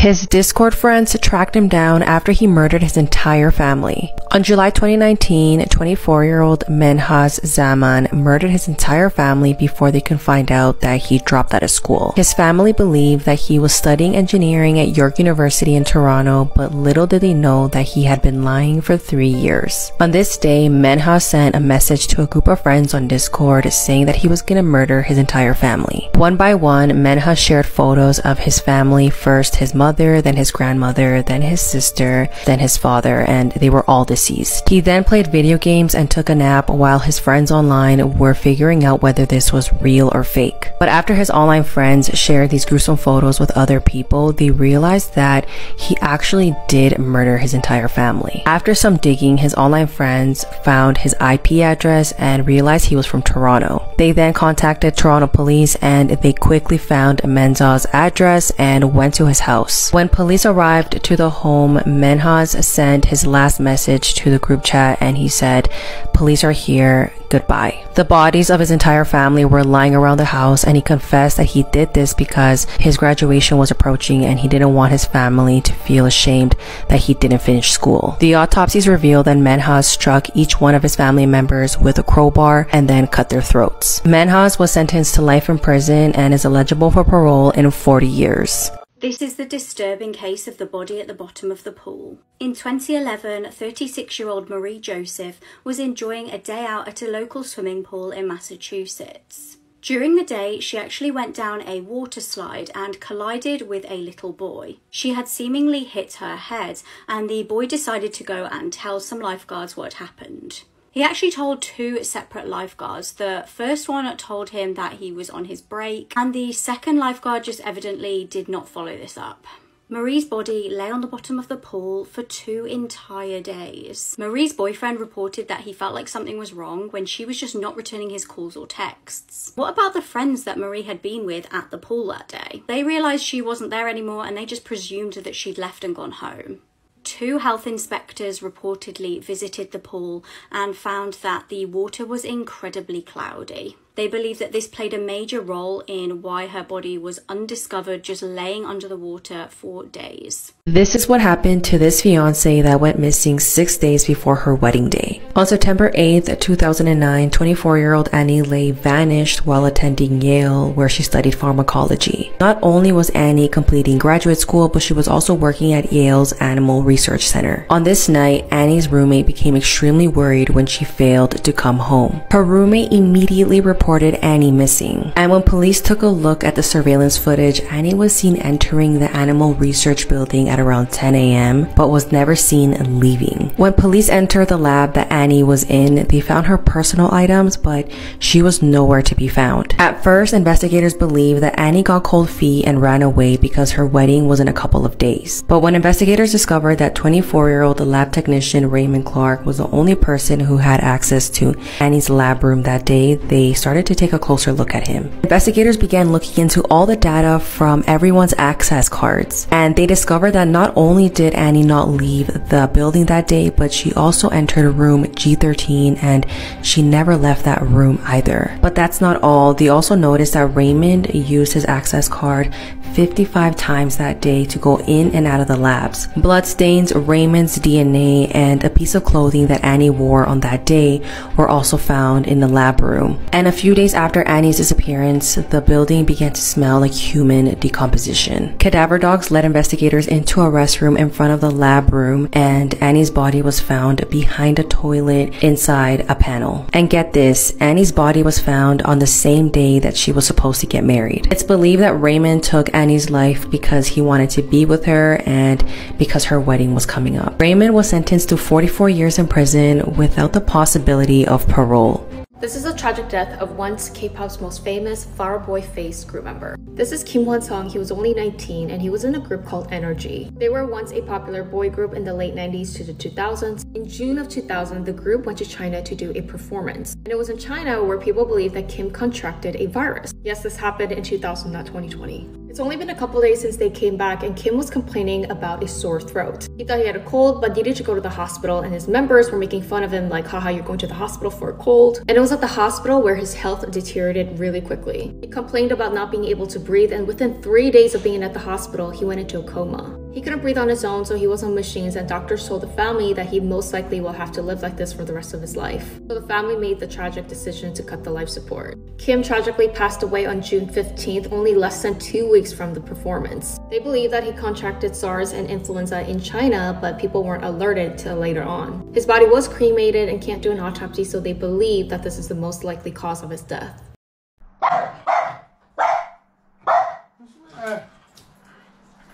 His Discord friends tracked him down after he murdered his entire family. On July 2019, 24-year-old Menhaz Zaman murdered his entire family before they could find out that he dropped out of school. His family believed that he was studying engineering at York University in Toronto, but little did they know that he had been lying for 3 years. On this day, Menhaz sent a message to a group of friends on Discord saying that he was gonna murder his entire family. One by one, Menhaz shared photos of his family, first his mother, then his grandmother, then his sister, then his father, and they were all deceased. He then played video games and took a nap while his friends online were figuring out whether this was real or fake. But after his online friends shared these gruesome photos with other people, they realized that he actually did murder his entire family. After some digging, his online friends found his IP address and realized he was from Toronto. They then contacted Toronto police and they quickly found Menhaz's address and went to his house. When police arrived to the home, Menhaz sent his last message to the group chat and he said, "Police are here, goodbye." The bodies of his entire family were lying around the house and he confessed that he did this because his graduation was approaching and he didn't want his family to feel ashamed that he didn't finish school. The autopsies revealed that Menhaz struck each one of his family members with a crowbar and then cut their throats. Menhaz was sentenced to life in prison and is eligible for parole in 40 years. This is the disturbing case of the body at the bottom of the pool. In 2011, 36-year-old Marie Joseph was enjoying a day out at a local swimming pool in Massachusetts. During the day, she actually went down a water slide and collided with a little boy. She had seemingly hit her head, and the boy decided to go and tell some lifeguards what happened. He actually told 2 separate lifeguards. The first one told him that he was on his break, and the second lifeguard just evidently did not follow this up. Marie's body lay on the bottom of the pool for 2 entire days. Marie's boyfriend reported that he felt like something was wrong when she was just not returning his calls or texts. What about the friends that Marie had been with at the pool that day? They realized she wasn't there anymore and they just presumed that she'd left and gone home. 2 health inspectors reportedly visited the pool and found that the water was incredibly cloudy. They believe that this played a major role in why her body was undiscovered, just laying under the water for days. This is what happened to this fiancé that went missing 6 days before her wedding day. On September 8th, 2009, 24-year-old Annie Lay vanished while attending Yale, where she studied pharmacology. Not only was Annie completing graduate school, but she was also working at Yale's Animal Research Center. On this night, Annie's roommate became extremely worried when she failed to come home. Her roommate immediately reported Annie missing, and when police took a look at the surveillance footage, Annie was seen entering the animal research building at around 10 a.m. but was never seen leaving. When police entered the lab that Annie was in, they found her personal items, but she was nowhere to be found. At first, investigators believed that Annie got cold feet and ran away because her wedding was in a couple of days. But when investigators discovered that 24-year-old lab technician Raymond Clark was the only person who had access to Annie's lab room that day, they started to take a closer look at him. Investigators began looking into all the data from everyone's access cards, and they discovered that not only did Annie not leave the building that day, but she also entered room G13 and she never left that room either. But that's not all. They also noticed that Raymond used his access card 55 times that day to go in and out of the labs. Bloodstains, Raymond's DNA, and a piece of clothing that Annie wore on that day were also found in the lab room. And a few days after Annie's disappearance, the building began to smell like human decomposition. Cadaver dogs led investigators into a restroom in front of the lab room, and Annie's body was found behind a toilet inside a panel. And get this, Annie's body was found on the same day that she was supposed to get married. It's believed that Raymond took Annie's life because he wanted to be with her and because her wedding was coming up. Raymond was sentenced to 44 years in prison without the possibility of parole. This is the tragic death of once K-pop's most famous Flower Boy Face group member. This is Kim Won-sung. He was only 19 and he was in a group called Energy. They were once a popular boy group in the late 90s to the 2000s. In In June of 2000, the group went to China to do a performance. And it was in China where people believe that Kim contracted a virus. Yes, this happened in 2000, not 2020. It's only been a couple days since they came back and Kim was complaining about a sore throat. He thought he had a cold but needed to go to the hospital, and his members were making fun of him like, haha, you're going to the hospital for a cold. And it was at the hospital where his health deteriorated really quickly. He complained about not being able to breathe, and within 3 days of being at the hospital, he went into a coma. He couldn't breathe on his own, so he was on machines, and doctors told the family that he most likely will have to live like this for the rest of his life. So the family made the tragic decision to cut the life support. Kim tragically passed away on June 15th, only less than 2 weeks from the performance. They believe that he contracted SARS and influenza in China, but people weren't alerted till later on. His body was cremated and can't do an autopsy, so they believe that this is the most likely cause of his death.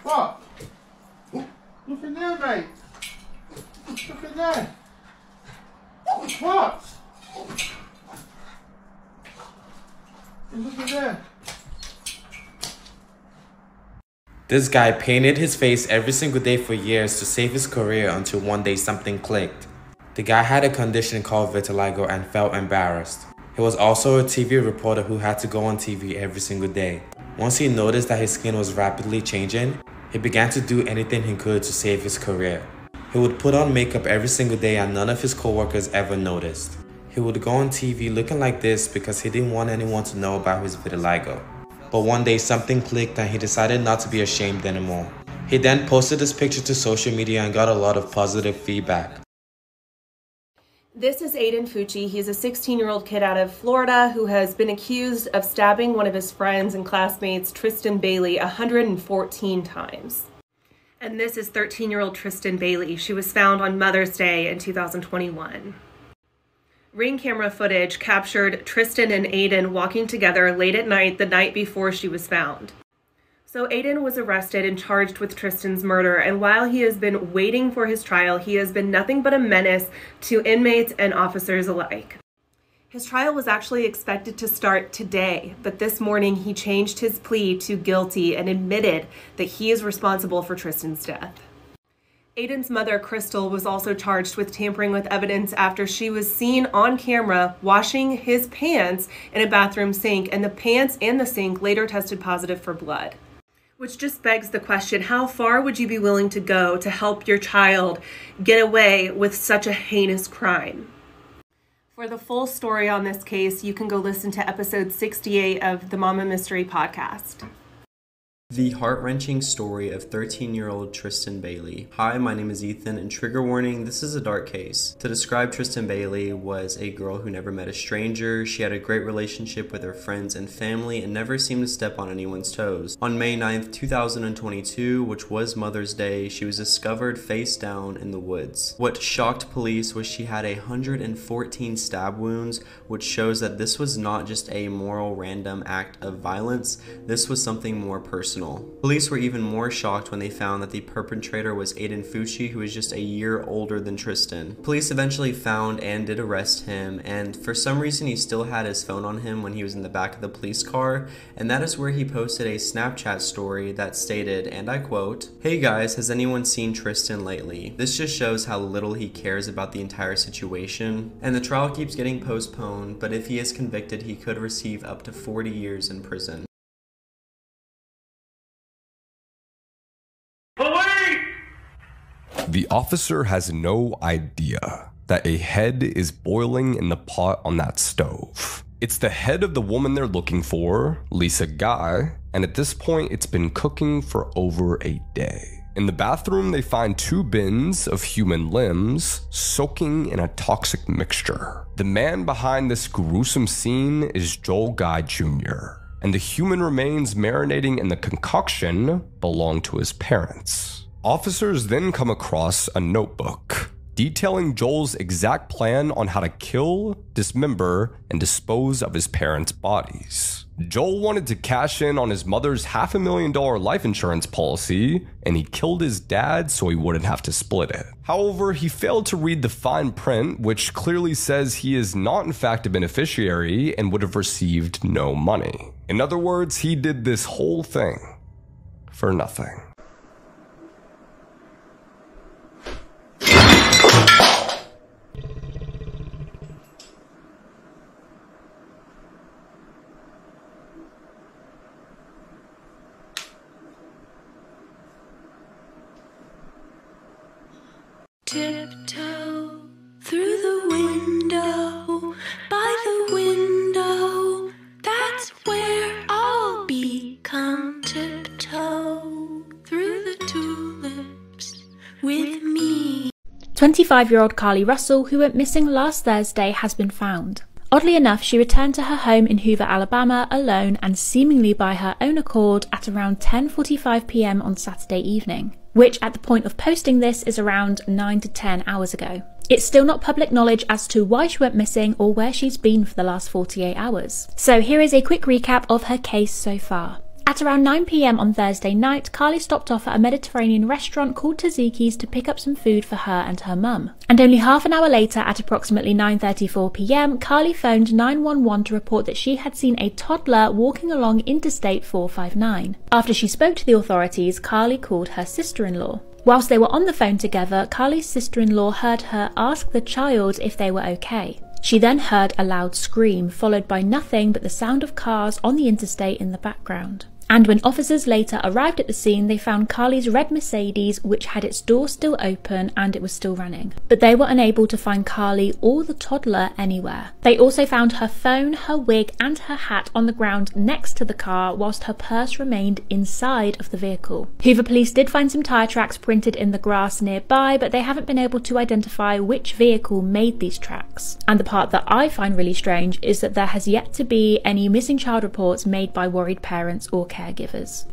What? Look in there, mate. Look in there. What? Look in there. This guy painted his face every single day for years to save his career until one day something clicked. The guy had a condition called vitiligo and felt embarrassed. He was also a TV reporter who had to go on TV every single day. Once he noticed that his skin was rapidly changing, he began to do anything he could to save his career. He would put on makeup every single day and none of his coworkers ever noticed. He would go on TV looking like this because he didn't want anyone to know about his vitiligo. But one day something clicked and he decided not to be ashamed anymore. He then posted this picture to social media and got a lot of positive feedback. This is Aiden Fucci. He's a 16-year-old kid out of Florida who has been accused of stabbing one of his friends and classmates, Tristan Bailey, 114 times. And this is 13-year-old Tristan Bailey. She was found on Mother's Day in 2021. Ring camera footage captured Tristan and Aiden walking together late at night the night before she was found. So Aiden was arrested and charged with Tristan's murder, and while he has been waiting for his trial, he has been nothing but a menace to inmates and officers alike. His trial was actually expected to start today, but this morning he changed his plea to guilty and admitted that he is responsible for Tristan's death. Aiden's mother, Crystal, was also charged with tampering with evidence after she was seen on camera washing his pants in a bathroom sink, and the pants and the sink later tested positive for blood. Which just begs the question, how far would you be willing to go to help your child get away with such a heinous crime? For the full story on this case, you can go listen to episode 68 of the Mama Mystery podcast. The heart-wrenching story of 13-year-old Tristan Bailey. Hi, my name is Ethan, and trigger warning, this is a dark case. To describe Tristan Bailey was a girl who never met a stranger. She had a great relationship with her friends and family and never seemed to step on anyone's toes. On May 9th, 2022, which was Mother's Day, she was discovered face down in the woods. What shocked police was she had 114 stab wounds, which shows that this was not just a moral random act of violence, this was something more personal. Police were even more shocked when they found that the perpetrator was Aiden Fuji, who was just a year older than Tristan. Police eventually found and did arrest him, and for some reason he still had his phone on him when he was in the back of the police car, and that is where he posted a Snapchat story that stated, and I quote, "Hey guys, has anyone seen Tristan lately?" This just shows how little he cares about the entire situation, and the trial keeps getting postponed, but if he is convicted, he could receive up to 40 years in prison. The officer has no idea that a head is boiling in the pot on that stove. It's the head of the woman they're looking for, Lisa Guy, and at this point it's been cooking for over a day. In the bathroom, they find 2 bins of human limbs soaking in a toxic mixture. The man behind this gruesome scene is Joel Guy Jr., and the human remains marinating in the concoction belong to his parents. Officers then come across a notebook detailing Joel's exact plan on how to kill, dismember, and dispose of his parents' bodies. Joel wanted to cash in on his mother's $500,000 life insurance policy, and he killed his dad so he wouldn't have to split it. However, he failed to read the fine print, which clearly says he is not in fact a beneficiary and would have received no money. In other words, he did this whole thing for nothing. tiptoe through the window, by the window, that's where I'll be. Come tiptoe through the tulips with me. 25-year-old Carly Russell, who went missing last Thursday, has been found. Oddly enough, she returned to her home in Hoover, Alabama alone and seemingly by her own accord at around 10:45 p.m. on Saturday evening, which at the point of posting this is around 9 to 10 hours ago. It's still not public knowledge as to why she went missing or where she's been for the last 48 hours. So here is a quick recap of her case so far. At around 9 p.m. on Thursday night, Carly stopped off at a Mediterranean restaurant called Taziki's to pick up some food for her and her mum. And only half an hour later, at approximately 9:34 p.m, Carly phoned 911 to report that she had seen a toddler walking along Interstate 459. After she spoke to the authorities, Carly called her sister-in-law. Whilst they were on the phone together, Carly's sister-in-law heard her ask the child if they were okay. She then heard a loud scream, followed by nothing but the sound of cars on the interstate in the background. And when officers later arrived at the scene, they found Carly's red Mercedes, which had its door still open and it was still running. But they were unable to find Carly or the toddler anywhere. They also found her phone, her wig and her hat on the ground next to the car, whilst her purse remained inside of the vehicle. Hoover police did find some tyre tracks printed in the grass nearby, but they haven't been able to identify which vehicle made these tracks. And the part that I find really strange is that there has yet to be any missing child reports made by worried parents or caregivers.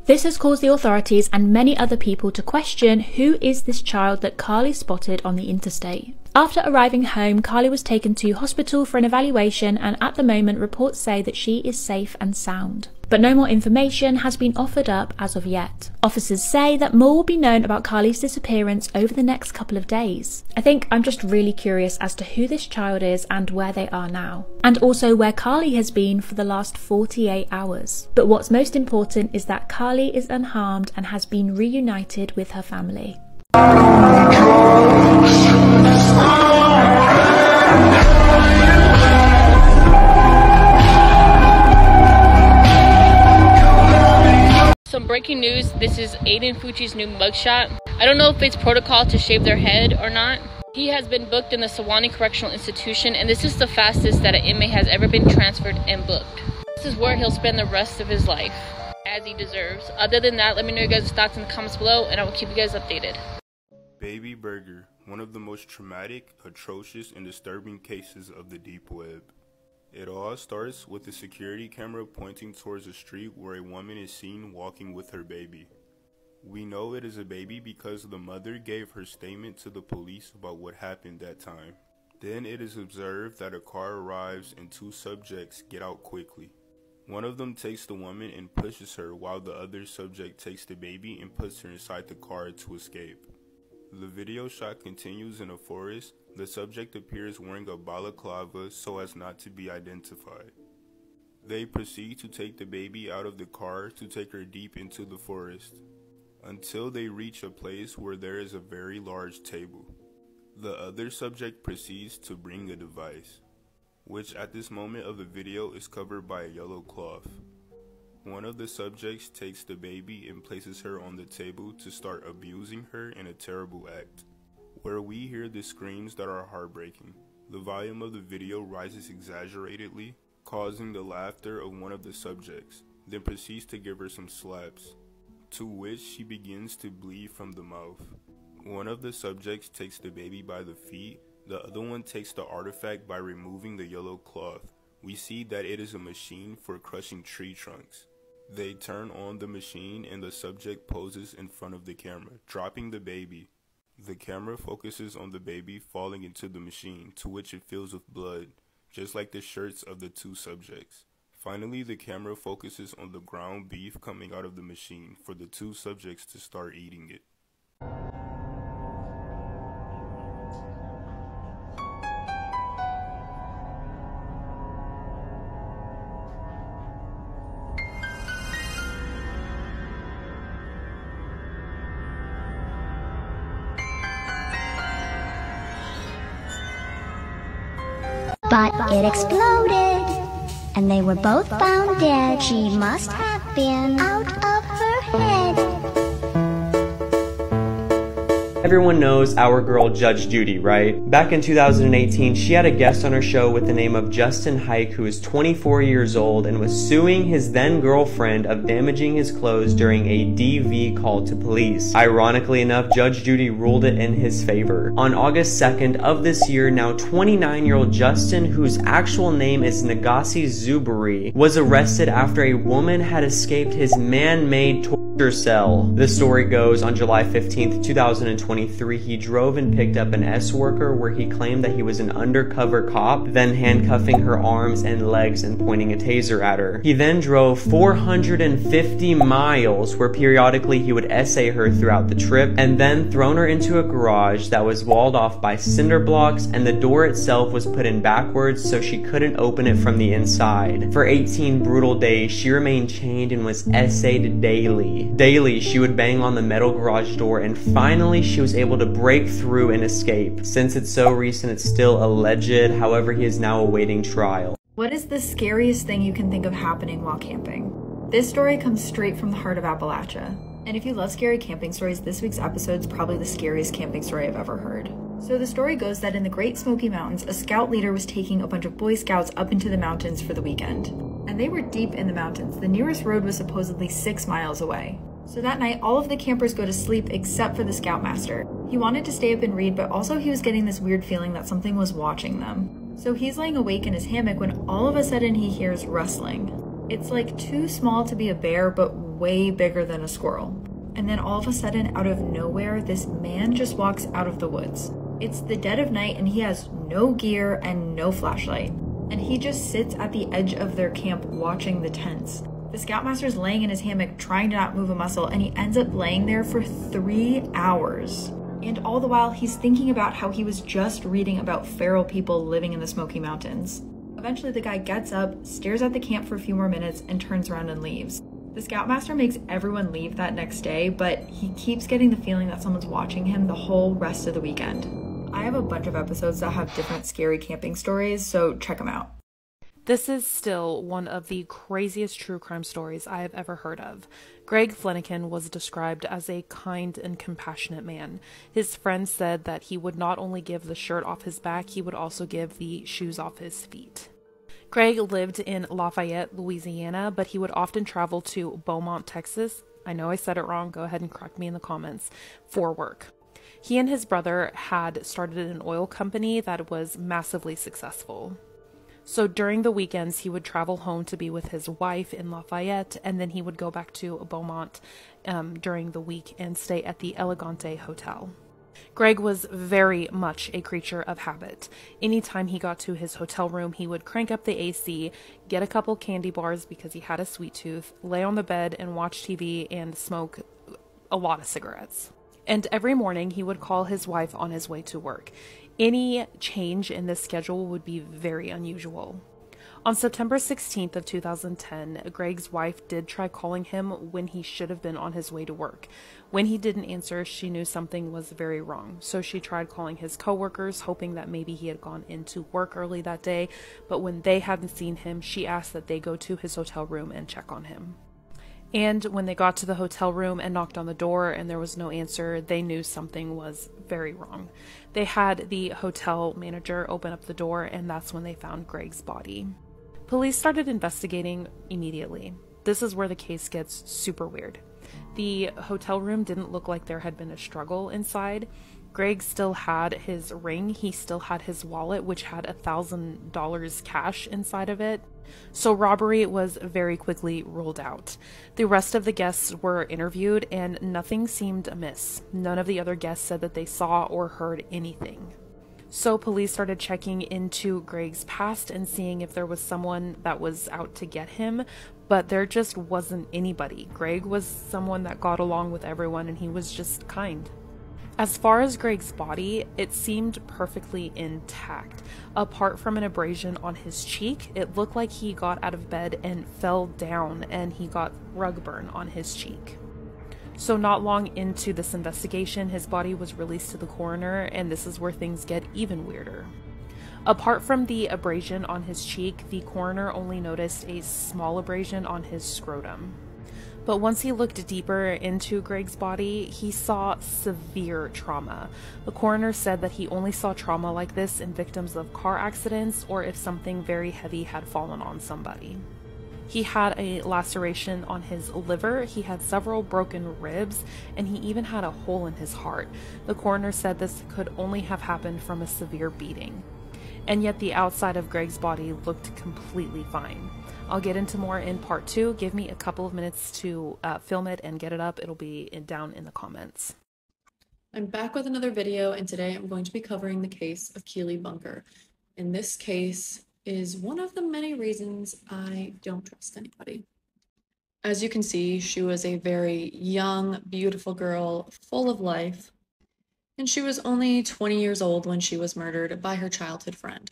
This has caused the authorities and many other people to question who is this child that Carly spotted on the interstate. After arriving home, Carly was taken to hospital for an evaluation, and at the moment reports say that she is safe and sound. But no more information has been offered up as of yet. Officers say that more will be known about Carly's disappearance over the next couple of days. I think I'm just really curious as to who this child is and where they are now. And also where Carly has been for the last 48 hours. But what's most important is that Carly is unharmed and has been reunited with her family. Some breaking news, this is Aiden Fuji's new mugshot. I don't know if it's protocol to shave their head or not. He has been booked in the Sewanee Correctional Institution, and this is the fastest that an inmate has ever been transferred and booked. This is where he'll spend the rest of his life, as he deserves. Other than that, let me know your guys' thoughts in the comments below, and I will keep you guys updated. Baby Burger, one of the most traumatic, atrocious, and disturbing cases of the deep web. It all starts with a security camera pointing towards a street where a woman is seen walking with her baby. We know it is a baby because the mother gave her statement to the police about what happened that time. Then it is observed that a car arrives and two subjects get out quickly. One of them takes the woman and pushes her, while the other subject takes the baby and puts her inside the car to escape. The video shot continues in a forest. The subject appears wearing a balaclava so as not to be identified. They proceed to take the baby out of the car to take her deep into the forest, until they reach a place where there is a very large table. The other subject proceeds to bring a device, which at this moment of the video is covered by a yellow cloth. One of the subjects takes the baby and places her on the table to start abusing her in a terrible act, where we hear the screams that are heartbreaking. The volume of the video rises exaggeratedly, causing the laughter of one of the subjects, then proceeds to give her some slaps, to which she begins to bleed from the mouth. One of the subjects takes the baby by the feet, the other one takes the artifact by removing the yellow cloth. We see that it is a machine for crushing tree trunks. They turn on the machine and the subject poses in front of the camera, dropping the baby. The camera focuses on the baby falling into the machine, to which it fills with blood, just like the shirts of the two subjects. Finally, the camera focuses on the ground beef coming out of the machine for the two subjects to start eating it. But it exploded, and they were both found dead. She must have been out of her head. Everyone knows our girl Judge Judy, right? Back in 2018, she had a guest on her show with the name of Justin Hike, who is 24 years old and was suing his then girlfriend of damaging his clothes during a DV call to police. Ironically enough, Judge Judy ruled it in his favor. On August 2nd of this year, now 29-year-old Justin, whose actual name is Nagasi Zuberi, was arrested after a woman had escaped his man-made torture cell. The story goes, on July 15th, 2023, he drove and picked up an S-worker where he claimed that he was an undercover cop, then handcuffing her arms and legs and pointing a taser at her. He then drove 450 miles where periodically he would essay her throughout the trip, and then thrown her into a garage that was walled off by cinder blocks, and the door itself was put in backwards so she couldn't open it from the inside. For 18 brutal days, she remained chained and was essayed daily. Daily, she would bang on the metal garage door, and finally she was able to break through and escape. Since it's so recent, it's still alleged, however he is now awaiting trial. What is the scariest thing you can think of happening while camping? This story comes straight from the heart of Appalachia. And if you love scary camping stories, this week's episode is probably the scariest camping story I've ever heard. So the story goes that in the Great Smoky Mountains, a scout leader was taking a bunch of Boy Scouts up into the mountains for the weekend. And they were deep in the mountains. The nearest road was supposedly 6 miles away. So that night, all of the campers go to sleep except for the scoutmaster. He wanted to stay up and read, but also he was getting this weird feeling that something was watching them. So he's laying awake in his hammock when all of a sudden he hears rustling. It's like too small to be a bear, but way bigger than a squirrel. And then all of a sudden, out of nowhere, this man just walks out of the woods. It's the dead of night and he has no gear and no flashlight. And he just sits at the edge of their camp watching the tents. The scoutmaster's laying in his hammock trying to not move a muscle, and he ends up laying there for 3 hours. And all the while, he's thinking about how he was just reading about feral people living in the Smoky Mountains. Eventually, the guy gets up, stares at the camp for a few more minutes, and turns around and leaves. The scoutmaster makes everyone leave that next day, but he keeps getting the feeling that someone's watching him the whole rest of the weekend. I have a bunch of episodes that have different scary camping stories, so check them out. This is still one of the craziest true crime stories I have ever heard of. Greg Flanagan was described as a kind and compassionate man. His friends said that he would not only give the shirt off his back, he would also give the shoes off his feet. Greg lived in Lafayette, Louisiana, but he would often travel to Beaumont, Texas. I know I said it wrong, go ahead and correct me in the comments, for work. He and his brother had started an oil company that was massively successful. So during the weekends, he would travel home to be with his wife in Lafayette, and then he would go back to Beaumont during the week and stay at the Elegante Hotel. Greg was very much a creature of habit. Anytime he got to his hotel room, he would crank up the AC, get a couple candy bars because he had a sweet tooth, lay on the bed and watch TV and smoke a lot of cigarettes. And every morning he would call his wife on his way to work. Any change in this schedule would be very unusual. On September 16th of 2010, Greg's wife did try calling him when he should have been on his way to work. When he didn't answer, she knew something was very wrong, so she tried calling his coworkers, hoping that maybe he had gone into work early that day, but when they hadn't seen him, she asked that they go to his hotel room and check on him. And when they got to the hotel room and knocked on the door and there was no answer, they knew something was very wrong. They had the hotel manager open up the door, and that's when they found Greg's body. Police started investigating immediately. This is where the case gets super weird. The hotel room didn't look like there had been a struggle inside. Greg still had his ring. He still had his wallet, which had $1,000 cash inside of it. So robbery was very quickly ruled out. The rest of the guests were interviewed and nothing seemed amiss. None of the other guests said that they saw or heard anything. So police started checking into Greg's past and seeing if there was someone that was out to get him, but there just wasn't anybody. Greg was someone that got along with everyone and he was just kind. As far as Greg's body, it seemed perfectly intact. Apart from an abrasion on his cheek, it looked like he got out of bed and fell down and he got rug burn on his cheek. So not long into this investigation, his body was released to the coroner, and this is where things get even weirder. Apart from the abrasion on his cheek, the coroner only noticed a small abrasion on his scrotum. But once he looked deeper into Greg's body, he saw severe trauma. The coroner said that he only saw trauma like this in victims of car accidents or if something very heavy had fallen on somebody. He had a laceration on his liver, he had several broken ribs, and he even had a hole in his heart. The coroner said this could only have happened from a severe beating. And yet the outside of Greg's body looked completely fine. I'll get into more in part 2. Give me a couple of minutes to film it and get it up. It'll be down in the comments. I'm back with another video, and today I'm going to be covering the case of Keeley Bunker. And this case is one of the many reasons I don't trust anybody. As you can see, she was a very young, beautiful girl, full of life, and she was only 20 years old when she was murdered by her childhood friend.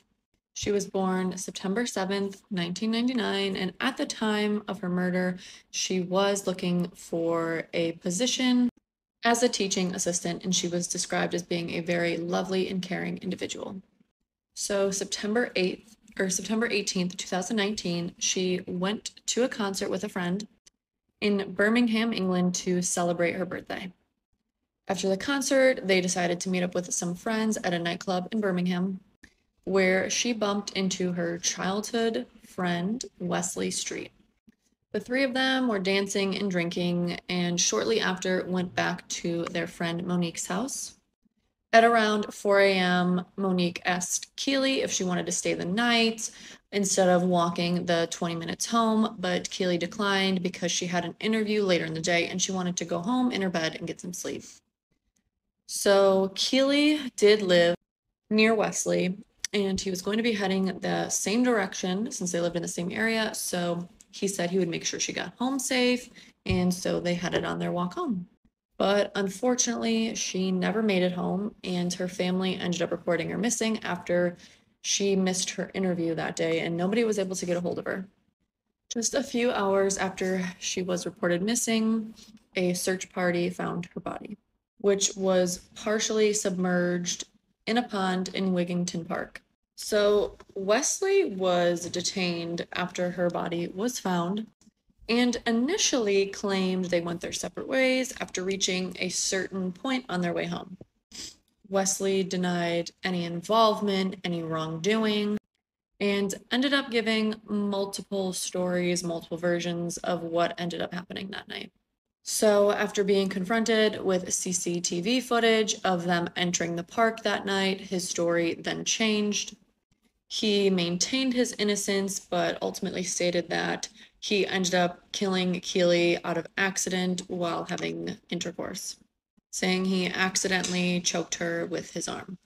She was born September 7th, 1999, and at the time of her murder, she was looking for a position as a teaching assistant, and she was described as being a very lovely and caring individual. So September 18th, 2019, she went to a concert with a friend in Birmingham, England to celebrate her birthday. After the concert, they decided to meet up with some friends at a nightclub in Birmingham, where she bumped into her childhood friend, Wesley Street. The three of them were dancing and drinking, and shortly after went back to their friend Monique's house. At around 4 a.m., Monique asked Keeley if she wanted to stay the night instead of walking the 20 minutes home, but Keeley declined because she had an interview later in the day and she wanted to go home in her bed and get some sleep. So Keeley did live near Wesley, and he was going to be heading the same direction since they lived in the same area, so he said he would make sure she got home safe, and so they headed on their walk home. But unfortunately, she never made it home, and her family ended up reporting her missing after she missed her interview that day, and nobody was able to get a hold of her. Just a few hours after she was reported missing, a search party found her body, which was partially submerged in a pond in Wigington Park. So Wesley was detained after her body was found and initially claimed they went their separate ways after reaching a certain point on their way home. Wesley denied any involvement, any wrongdoing, and ended up giving multiple stories, multiple versions of what ended up happening that night. So after being confronted with CCTV footage of them entering the park that night, his story then changed. He maintained his innocence, but ultimately stated that he ended up killing Keeley out of accident while having intercourse, saying he accidentally choked her with his arm.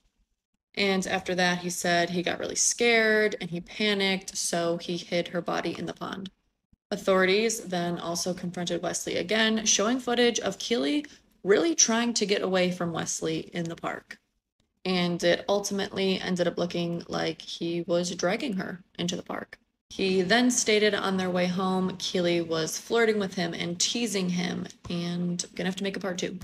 And after that, he said he got really scared and he panicked, so he hid her body in the pond. Authorities then also confronted Wesley again, showing footage of Keeley really trying to get away from Wesley in the park. And it ultimately ended up looking like he was dragging her into the park. He then stated on their way home, Keeley was flirting with him and teasing him, and I'm gonna have to make a part 2.